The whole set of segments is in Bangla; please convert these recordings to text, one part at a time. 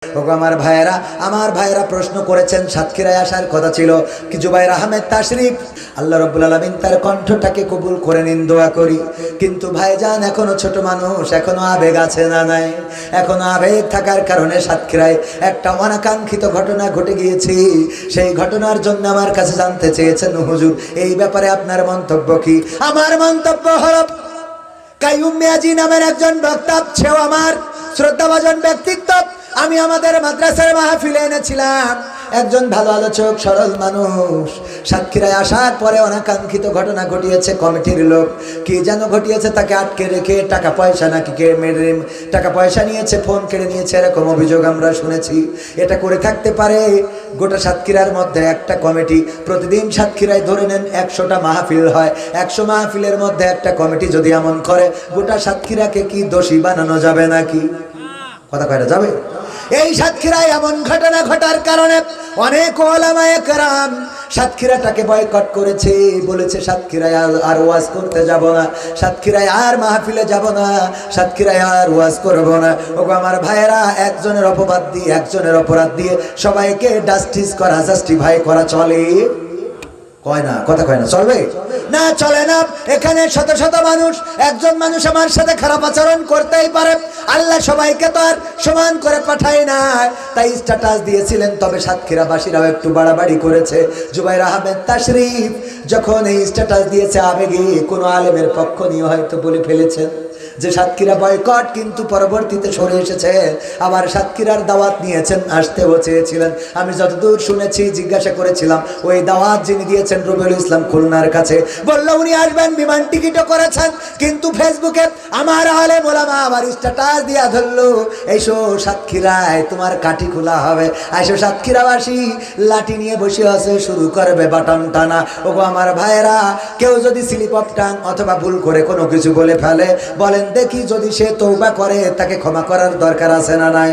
ওগো আমার ভাইয়েরা প্রশ্ন করেছেন, সাতক্ষীরায় আসার কথা ছিল কি জুবাইর আহমেদ তাশরিফ, আল্লাহ রাব্বুল আলামিন তার কণ্ঠটাকে কবুল করে নিন, দোয়া করি। কিন্তু ভাইজান এখনো ছোট মানুষ, এখনো আবেগ আছে না নাই? এখনো আবেগ থাকার কারণে সাতক্ষীরায় একটা অনাকাঙ্ক্ষিত ঘটনা ঘটে গিয়েছে। সেই ঘটনার জন্য আমার কাছে জানতে চেয়েছেন, হুজুর এই ব্যাপারে আপনার মন্তব্য কি? আমার মন্তব্য হলো, কাইয়ুম মিয়াজি নামের একজন বক্তা, সেও আমার শ্রদ্ধাভাজন ব্যক্তিত্ব। আমি আমাদের মাদ্রাসার মাহফিলে এনেছিলাম একজন ভালো আলোচক, সরল মানুষ। সাতক্ষীরায় আসার পরে অনাকাঙ্ক্ষিত ঘটনা ঘটিয়েছে কমিটির লোক। কি যেন ঘটিয়েছে, তাকে আটকে রেখে টাকা পয়সা নাকি টাকা পয়সা নিয়েছে, ফোন কেড়ে নিয়েছে, এরকম অভিযোগ আমরা শুনেছি। এটা করে থাকতে পারে গোটা সাতক্ষীরার মধ্যে একটা কমিটি। প্রতিদিন সাতক্ষীরায় ধরে নেন 100টা মাহফিল হয়, 100 মাহফিলের মধ্যে একটা কমিটি যদি এমন করে, গোটা সাতক্ষীরাকে কি দোষী বানানো যাবে নাকি? কথা কয়টা যাবে? এই সাতক্ষীরায় এমন ঘটনা ঘটার কারণে অনেক ওলামায়ে কেরাম সাতক্ষীরাটাকে বয়কট করেছে, বলেছে সাতক্ষীরায় আর ওয়াজ করতে যাব না, সাতক্ষীরায় আর মাহফিলে যাব না, সাতক্ষীরায় আর ওয়াজ করব না। ওগো আমার ভাইয়েরা, একজনের অপবাদ দিয়ে, একজনের অপরাধ দিয়ে সবাইকে জাস্টিফাই করা চলে? কয় না, কথা কয় না, চলবে না? চলে না। এখানে শত শত মানুষ, একজন মানুষ আমার সাথে খারাপ আচরণ করতেই পারে, আল্লাহ সবাইকে তো আর সমান করে পাঠায় না। তাই স্ট্যাটাস দিয়েছিলেন, তবে সাতক্ষীরাবাসীরাও একটু বাড়াবাড়ি করেছে। জুবাইর আহমেদ তাশরিফ যখন এই স্ট্যাটাস দিয়েছে, আবেগে কোনো আলেমের পক্ষ নিয়ে হয়তো বলে ফেলেছেন যে সাতক্ষীরা বয়কট, কিন্তু পরবর্তীতে সরে এসেছে, আবার সাতক্ষীরার দাওয়াত নিয়েছেন, আসতেও চেয়েছিলেন। আমি যতদূর শুনেছি, জিজ্ঞাসা করেছিলাম, ওই দাওয়াত যিনি দিয়েছেন রবিউল ইসলাম খুলনার কাছে, বলল উনি আসবেন, বিমান টিকিটও করেছেন, কিন্তু ফেসবুকে আমার আলেম ওলামা আবার স্ট্যাটাস দিয়া ধরলো, এসো সাতক্ষীরায় তোমার কাঠি খোলা হবে, এসো সাতক্ষীরাবাসী লাঠি নিয়ে বসে আছে, শুরু করবে বাটন টানা। ওগো আমার ভাইয়েরা, কেউ যদি স্লিপ অফ টাং অথবা ভুল করে কোনো কিছু বলে ফেলে, বলেন দেখি যদি সে তওবা করে, তাকে ক্ষমা করার দরকার আছে না নাই?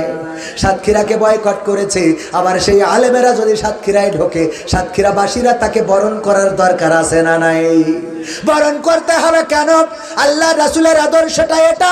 সাতক্ষীরাকে বয়কট করেছে, আবার সেই আলেমেরা যদি সাতক্ষীরায় ঢোকে, সাতক্ষীরাবাসীরা তাকে বরণ করার দরকার আছে না নাই? বরণ করতে হবে কেন? আল্লাহ রাসূলের আদর্শটা এটা।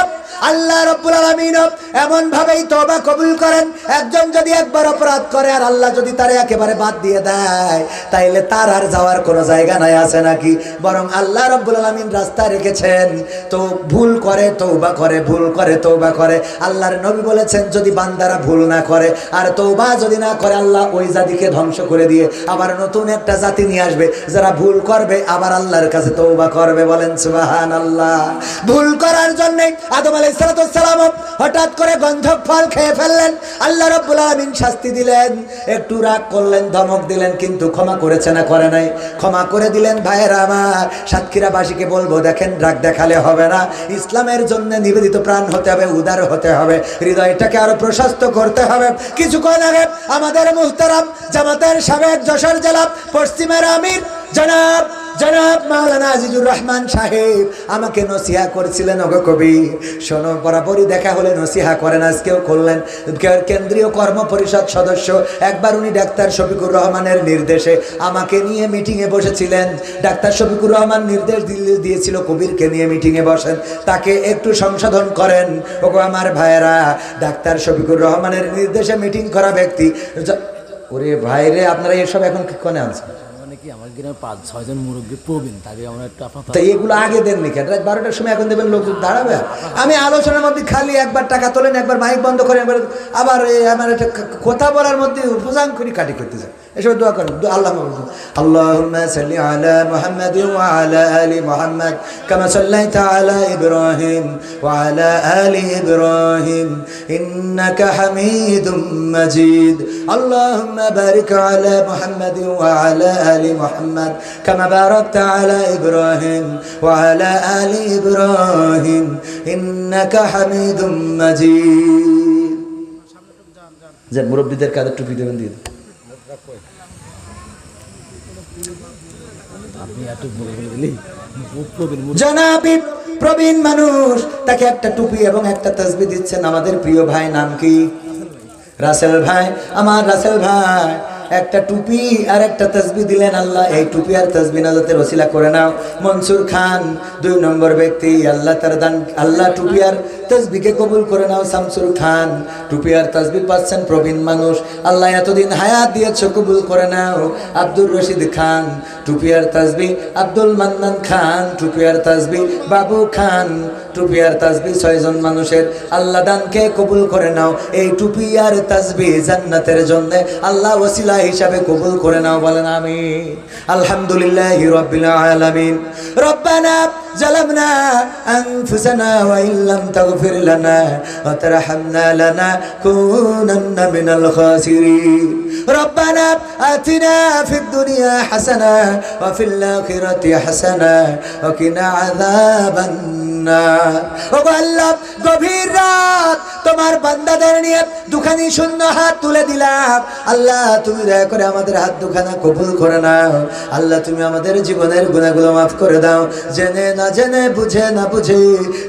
আল্লাহ রাব্বুল আলামিন এমন ভাবেই তওবা কবুল করেন, একজন যদি একবার অপরাধ করে আর আল্লাহ যদি তারে একেবারে বাদ দিয়ে দেয়, তাইলে তার আর যাওয়ার কোনো জায়গা নাই, আছে নাকি? বরং আল্লাহ রাব্বুল আলামিন রাস্তা রেখেছেন, তো ভুল করে তওবা করে, ভুল করে তওবা করে। আল্লাহর নবী বলেছেন, যদি বান্দারা ভুল না করে আর তওবা যদি না করে, আল্লাহ ওই জাতিকে ধ্বংস করে দিয়ে আবার নতুন একটা জাতি নিয়ে আসবে, যারা ভুল করবে আবার আল্লাহর কাছে তওবা করবে। বলেন সুবহানাল্লাহ। ভুল করার জন্য আদম আলাইহিস সালাম হঠাৎ করে গন্ধক ফল খেয়ে ফেললেন, আল্লাহ রাব্বুল আলামিন শাস্তি দিলেন, একটু রাগ করলেন, ধমক দিলেন, কিন্তু ক্ষমা করেছে না করে নাই? ক্ষমা করে দিলেন। ভাইয়েরা আমার, সাতক্ষীরাবাসীকে বলবো, দেখেন রাগ দেখালে হবে না, ইসলামের জন্য নিবেদিত প্রাণ হতে হবে, উদার হতে হবে, হৃদয়টাকে আরো প্রশস্ত করতে হবে। কিছুক্ষণ আগে আমাদের মুহতারাম জামাতের সাবেক যশোর জেলা পশ্চিমের আমির জনাব মাওলানা আজিজুর রহমান সাহেব আমাকে নসিহা করেছিলেন, ওগো কবি শোনো, বরাবরই দেখা হলে নসিহা করেন, আজকেও করলেন। কেন্দ্রীয় কর্ম পরিষদ সদস্য, একবার উনি ডাক্তার শফিকুর রহমানের নির্দেশে আমাকে নিয়ে মিটিংয়ে বসেছিলেন। ডাক্তার শফিকুর রহমান নির্দেশ দিয়েছিল কবিরকে নিয়ে মিটিংয়ে বসেন, তাকে একটু সংশোধন করেন। ওগো আমার ভাইয়েরা, ডাক্তার শফিকুর রহমানের নির্দেশে মিটিং করা ব্যক্তি, ওরে ভাইরে, আপনারা এসব এখন কি কোনে আনছেন? আমার গ্রামে 5-6 জন মুরব্বী প্রবীণ, তাকে আমরা একটু তো এগুলো আগে দেন নাকি? রাত 12টার সময় এখন দেবেন, লোকজন দাঁড়াবে। আমি আলোচনার মধ্যে খালি একবার টাকা তোলেন, একবার মাইক বন্ধ করেন, একবার আবার আমার একটা কথা বলার মধ্যে উপজাং করি কাটি করতে যায়। এসব দোয়া করেন, আল্লাহুম্মা সাল্লি আলা মুহাম্মাদ ওয়া আলা আলি মুহাম্মাদ কামা সাল্লাইতা আলা ইব্রাহিম ওয়া আলা আলি ইব্রাহিম ইন্নাকা হামিদুম মাজিদ। আল্লাহুম্মা বারিক আলা মুহাম্মাদ ওয়া আলা আলি মুহাম্মাদ কামা বারাকতা আলা ইব্রাহিম ওয়া আলা আলি ইব্রাহিম ইন্নাকা হামিদুম মাজিদ। যে মুরব্বিদের কাঁধে টুপি দেবেন, দিয়ে জনাবি প্রবীণ মানুষ, তাকে একটা টুপি এবং একটা তাসবিহ দিচ্ছেন। আমাদের প্রিয় ভাই, নাম কি? রাসেল ভাই। আমার রাসেল ভাই একটা টুপি আর একটা তাসবিহ দিলেন। আল্লাহ এই টুপি আর তাসবিহ নাজাতের ওসিলা করে নাও। মনসুর খান 2 নম্বর ব্যক্তি, আল্লাহ তার দান, আল্লাহ টুপি আর তাসবিহকে কবুল করে নাও শামসুল খান। টুপি আর তাসবিহ পাচ্ছেন প্রবীণ মানুষ, আল্লাহ এতদিন হায়াত দিয়েছো, কবুল করে নাও। আব্দুর রশিদ খান টুপি আর তাসবিহ, আব্দুল মান্নান খান টুপি আর তাসবিহ, বাবু খান টুপি আর তাসবিহ, 6 জন মানুষের আল্লাহ দানকে কবুল করে নাও। এই টুপি আর তাসবিহ জান্নাতের জন্য আল্লাহ ওসিলা হিসাবে কবুল করে নাও, বলেন আমিন। আলহামদুলিল্লাহি রাব্বিল আলামিন। রব্বানা ظلمنا أنفسنا وإن لم تغفر لنا وترحمنا لنكونن من الخاسرين ربنا آتنا في الدنيا حسنة وفي الآخرة حسنة وقنا عذاب النار ওগো আল্লাহ, গভীর রাত তোমার বান্দাদের নিয়ে দুখানি শূন্য হাত তুলে দিলাম। আল্লাহ তুমি দয়া করে আমাদের হাত দুখানা কবুল করে নাও। আল্লাহ তুমি আমাদের জীবনের গুনাহগুলো মাফ করে দাও। জেনে না জেনে, বুঝে না বুঝে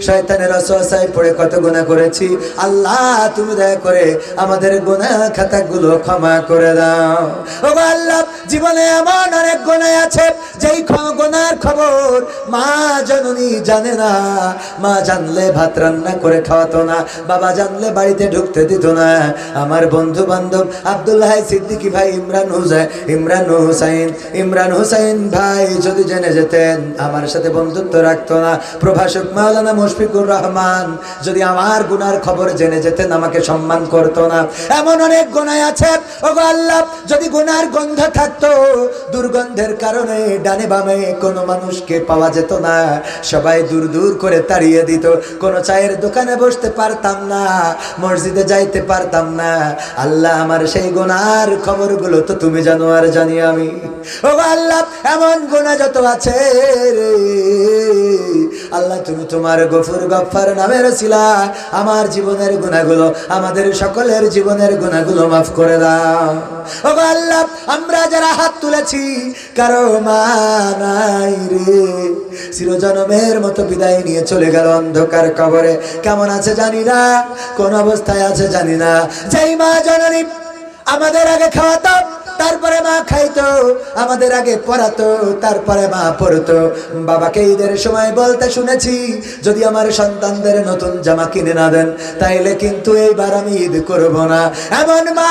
শয়তানের ওয়াসওয়াসায় পড়ে কত গুনাহ করেছি, আল্লাহ তুমি দয়া করে আমাদের গুনাহ খাতাগুলো ক্ষমা করে দাও। ওগো আল্লাহ, জীবনে এমন অনেক গুনাহ আছে যেই গুনাহর খবর মা জননী জানে না। মা জানলে ভাত রান্না করে খাওয়াতো না, বাবা জানলে বাড়িতে ঢুকতে দিত না। আমার বন্ধু বান্ধব আব্দুল্লাহ সিদ্দিকী ভাই, ইমরান হুসাইন ভাই যদি জেনে যেতেন আমার সাথে বন্ধুত্ব রাখতো না। প্রভাষক মাওলানা মুশফিকুর রহমান যদি আমার গুনার খবর জেনে যেতেন আমাকে সম্মান করতো না। এমন অনেক গুনাহ আছে ওগো আল্লাহ, যদি গুনার গন্ধ থাকতো, দুর্গন্ধের কারণে ডানে বামে কোনো মানুষকে পাওয়া যেত না, সবাই দূর দূর করে তাড়িয়ে দিত। কোনো চায়ের দোকানে বসতে পারতাম না, মসজিদে যাইতে পারতাম না। আল্লাহ, আমার সেই গুনার খবরগুলো তো তুমি জানো আর জানি আমি। ওগো আল্লাহ, এমন গুনাহ যত আছে রে আল্লাহ, তুমি তোমার গফুর গফফার নামের ওসিলায় আমার জীবনের গুনাহগুলো, আমাদের সকলের জীবনের গুনাহগুলো মাফ করে দাও। ওগো আল্লাহ, আমরা যারা হাত তুলেছি কারো মা নাই রে, চিরজনমের মতো বিদায় নিয়ে চলে গেল অন্ধকার কবরে। কেমন আছে জানি না, কোন অবস্থায় আছে জানি না। যেই মা জননী আমাদের আগে খাওয়াতো, তারপরে মা খাইতো, আমাদের আগে পড়াতো, তারপরে মা পড়তো। বাবাকে ঈদের সময় বলতে শুনেছি, যদি আমার সন্তানদের নতুন জামা কিনে না দেন তাইলে কিন্তু এইবার আমি ঈদ করব না। এমন মা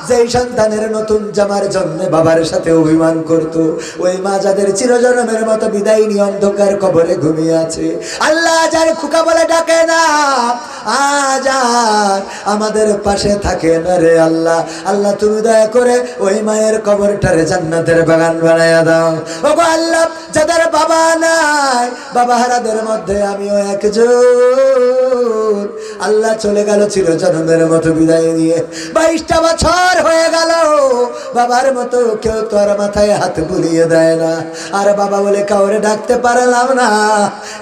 যেই সন্তানের নতুন জামার জন্য বাবার সাথে অভিমান করত, ওই মা যাদের চিরজনমের মতো বিদায় নিয়ে অন্ধকার কবরে ঘুমিয়ে আছে, আল্লাহ যার খুকা বলে ডাকে না, আজ আর আমাদের পাশে থাকে না রে আল্লাহ। আল্লাহ তুমি দয়া করে ওই মায়ের কবরটারে জান্নাতের বাগান বানায়া দাও। ওগো আল্লাহ, যাদের বাবা নাই, বাবা হারাদের মধ্যে আমিও একজন। আল্লাহ চলে গেল চিরজনমের মতো বিদায় নিয়ে, 22টা বছর হয়ে গেল, বাবার মতো কেউ তো আর মাথায় হাত বুলিয়ে দেয় না, আর বাবা বলে কাউরে ডাকতে পারলাম না।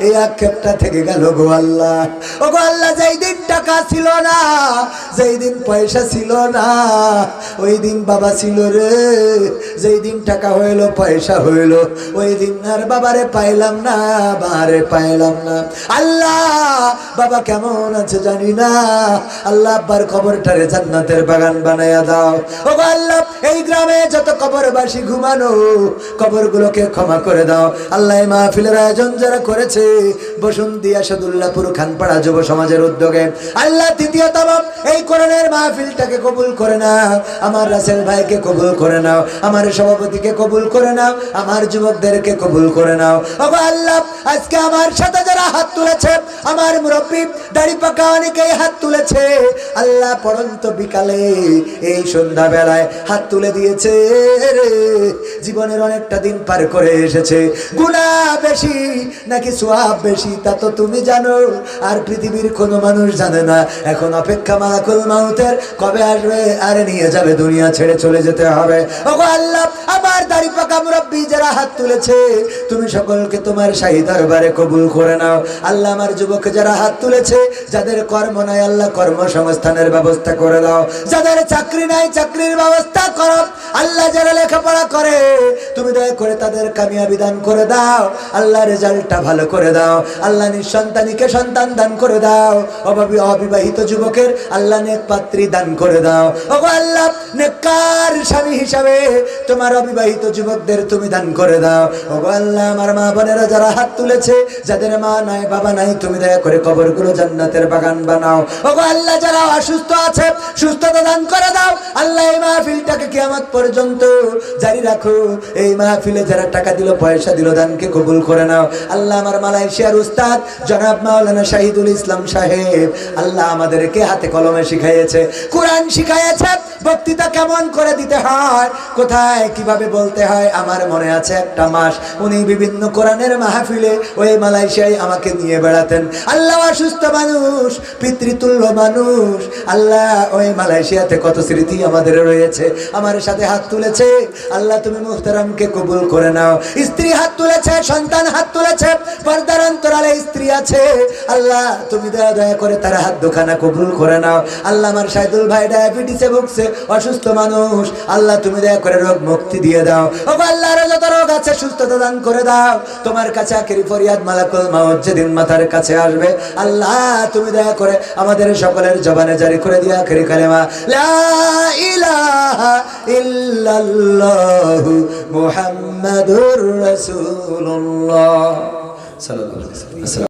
এই আক্ষেপটা থেকে গেল গো আল্লাহ। ওগো আল্লাহ, যেই দিন টাকা ছিল না, যেই দিন পয়সা ছিল না, ওই দিন বাবা ছিল রে। যেই দিন টাকা হইল, পয়সা হইল, ওই দিন আর বাবারে পাইলাম না, বাবারে পাইলাম না। আল্লাহ, বাবা কেমন আছে জানি না। আল্লাহ, আব্বার কবরটারে জান্নাতের বাগান বানায়া দাও। ওগো আল্লাহ, এই গ্রামে যত কবরবাসী ঘুমানো, কবরগুলোকে ক্ষমা করে দাও। আল্লাহ, এই মাহফিলের আয়োজন যারা করেছে বসুন্তি আসাদুল্লাহপুর খানপাড়া যুব সমাজের উদ্যোগে, আল্লাহ তৃতীয়তম এই কোরআনের মাহফিলটাকে কবুল করে নাও। আমার রাসেল ভাইকে কবুল করে নাও, আমার সভাপতিকে কবুল করে নাও, আমার যুবকদেরকে কবুল করে নাও। ওগো আল্লাহ, আজকে আমার সাথে যারা হাত তুলেছে, আমার মুরব্বী দাড়ি পাকা অনেকেই হাত তুলেছে, আল্লাহ পড়ন্ত বিকালে এই সন্ধ্যা বেলায় হাত তুলে দিয়েছে রে। জীবনের অনেকটা দিন পার করে এসেছে, গুনাহ বেশি নাকি সওয়াব বেশি তা তো তুমি জানো, আর পৃথিবীর কোনো মানুষ জানে না। এখন অপেক্ষা মালাকুল মাউতের কবে আসবে আর নিয়ে যাবে, দুনিয়া ছেড়ে চলে যেতে হবে। ওগো আল্লাহ, আমার দাড়ি পাকা মুরব্বী যারা হাত তুলেছে, তুমি সকলকে তোমার শাহী দরবারে কবুল করে নাও। আল্লাহ, আমার যুবক যারা হাত তুলেছে, যাদের কর্ম নাই আল্লাহ কর্মসংস্থানের ব্যবস্থা করে দাও, যাদের চাকরি নাই চাকরির ব্যবস্থা করো। আল্লাহ, যারা লেখাপড়া করে তুমি দয়া করে তাদের কামিয়াবি দান করে দাও। আল্লাহ, রেজাল্টটা ভালো করে দাও। আল্লাহ, নিঃসন্তানীকে সন্তান দান করে দাও। অবিবাহিত যুবকের আল্লাহ নেক পাত্রী দান করে দাও। ওগো আল্লাহ, নেককার স্বামী হিসাবে তোমার অবিবাহিত যুবকদের তুমি দান করে দাও। ওগো আল্লাহ, আমার মা বোনেরা যারা হাত তুলেছে, যাদের মা নাই বাবা নাই, তুমি দয়া করে কবরগুলো জান্নাতের বাগান বানাও। ওগো আল্লাহ, যারা অসুস্থ আছে সুস্থতা দান করে দাও। আল্লাহ, এই মাহফিলটাকে কিয়ামত পর্যন্ত জারি রাখো। এই মাহফিলে যারা টাকা দিল, পয়সা দিল, দানকে কবুল করে নাও। আল্লাহ, আমার মালয়েশিয়ার উস্তাদ জনাব মাওলানা শাহিদুল ইসলাম সাহেব, আল্লাহ আমাদেরকে হাতে কলমে শিখাইয়েছে, কোরআন শিখাইয়েছে, বক্তৃতা কেমন করে দিতে হয়, কোথায় কিভাবে বলতে হয়। আমার মনে আছে একটা মাস উনি বিভিন্ন কোরআনের মাহফিলে ওই মালয়েশিয়ায় আমাকে নিয়ে বেড়াতেন। আল্লাহ, অসুস্থ মানুষ, পিতৃতুল্য মানুষ, আল্লাহ ওই মালয়েশিয়াতে কত স্মৃতি আমাদের রয়েছে। আমার সাথে হাত তুলেছে, আল্লাহ তুমি মুহতারামকে কবুল করে নাও। স্ত্রী হাত তুলেছে, সন্তান হাত তুলেছে, পর্দার অন্তরালে স্ত্রী আছে, আল্লাহ তুমি দয়া করে তার হাত দুখানা কবুল করে নাও। আল্লাহ, আমার শাহিদুল ভাই ডায়াবেটিসে ভুগছে, অসুস্থ মানুষ, আল্লাহ তুমি দয়া করে রোগ মুক্তি দিয়ে দাও। ও আল্লাহর যত রোগ আছে সুস্থতা দান করে দাও। তোমার কাছে আখেরি ফরিয়াদ মালাকুল মাউত যেদিন মাথার কাছে আসবে, আল্লাহ তুমি দয়া করে আমাদের সকলের জবানে জারি করে দিয়া আখেরি কালেমা লা ইলাহা ইল্লাল্লাহু মুহাম্মাদুর রাসূলুল্লাহ সাল্লাল্লাহু আলাইহি ওয়াসাল্লাম।